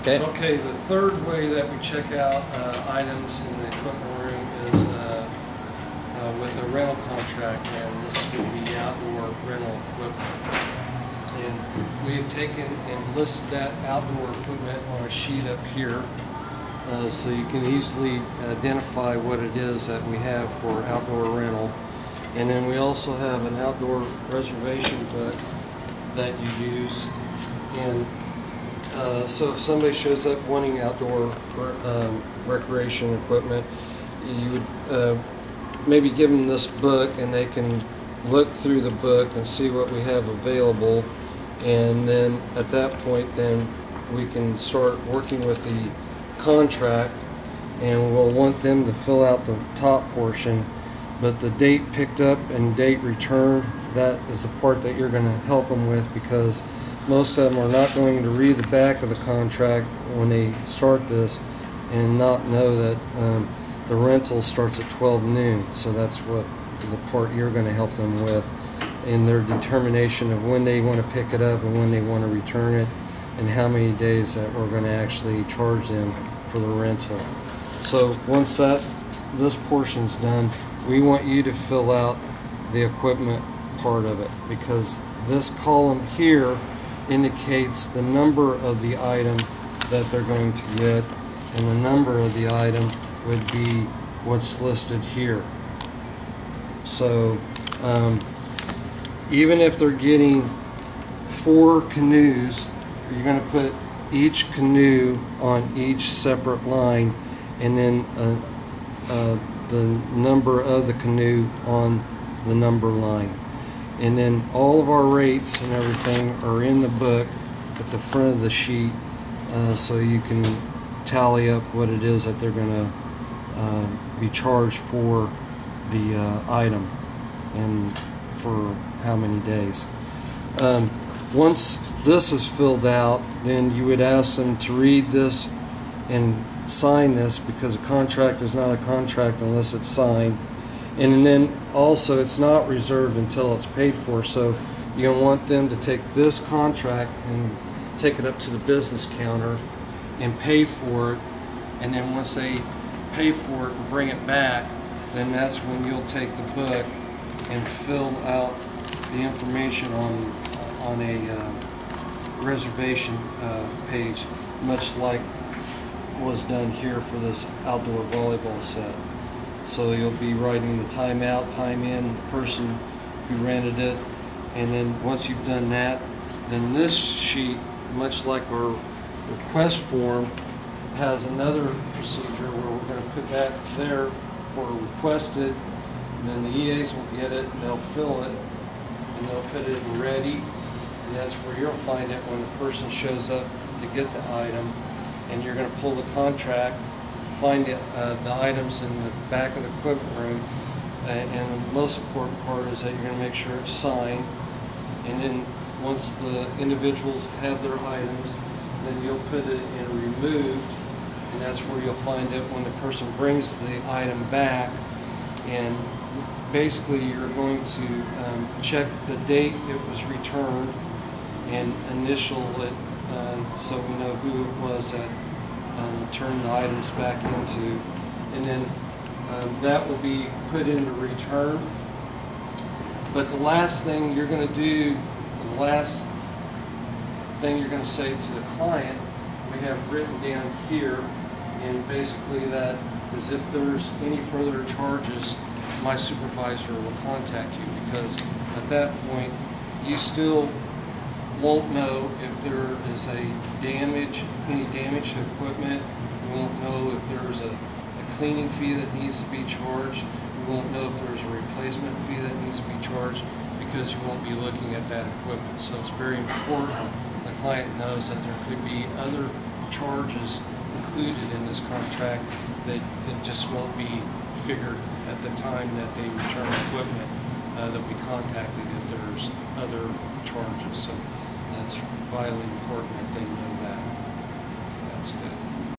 Okay, the third way that we check out items in the equipment room is with a rental contract, and this would be outdoor rental equipment. And we have taken and listed that outdoor equipment on a sheet up here, so you can easily identify what it is that we have for outdoor rental. And then we also have an outdoor reservation book that you use. And so if somebody shows up wanting outdoor recreation equipment, you would maybe give them this book, and they can look through the book and see what we have available. And then at that point, then we can start working with the contract, and we'll want them to fill out the top portion. But the date picked up and date returned, that is the part that you're going to help them with, because most of them are not going to read the back of the contract when they start this and not know that the rental starts at 12 noon. So that's what the part you're going to help them with in their determination of when they want to pick it up and when they want to return it, and how many days that we're going to actually charge them for the rental. So once this portion's done, we want you to fill out the equipment part of it, because this column here indicates the number of the item that they're going to get, and the number of the item would be what's listed here. So even if they're getting 4 canoes, you're going to put each canoe on each separate line, and then the number of the canoe on the number line. And then all of our rates and everything are in the book at the front of the sheet, so you can tally up what it is that they're going to be charged for the item and for how many days. Once this is filled out, then you would ask them to read this and sign this, because a contract is not a contract unless it's signed. And then also, it's not reserved until it's paid for. So you want them to take this contract and take it up to the business counter and pay for it. And then once they pay for it and bring it back, then that's when you'll take the book and fill out the information on a reservation page, much like was done here for this outdoor volleyball set. So you'll be writing the time out, time in, the person who rented it, and then once you've done that, then this sheet, much like our request form, has another procedure where we're going to put that there for requested, and then the EAs will get it, and they'll fill it, and they'll put it in ready, and that's where you'll find it when the person shows up to get the item. And you're going to pull the contract, find the items in the back of the equipment room, and the most important part is that you're going to make sure it's signed. And then once the individuals have their items, then you'll put it in removed, and that's where you'll find it when the person brings the item back. And basically you're going to check the date it was returned and initial it, so we know who it was that turned the items back into, and then that will be put into return. But the last thing you're going to do, the last thing you're going to say to the client, we have written down here, and basically that is, if there's any further charges, my supervisor will contact you, because at that point you still won't know if there is any damage to equipment. We won't know if there's a cleaning fee that needs to be charged. We won't know if there's a replacement fee that needs to be charged, because you won't be looking at that equipment. So it's very important the client knows that there could be other charges included in this contract, that it just won't be figured at the time that they return equipment. They'll be contacted if there's other charges. So that's vitally important that they know that. That's good.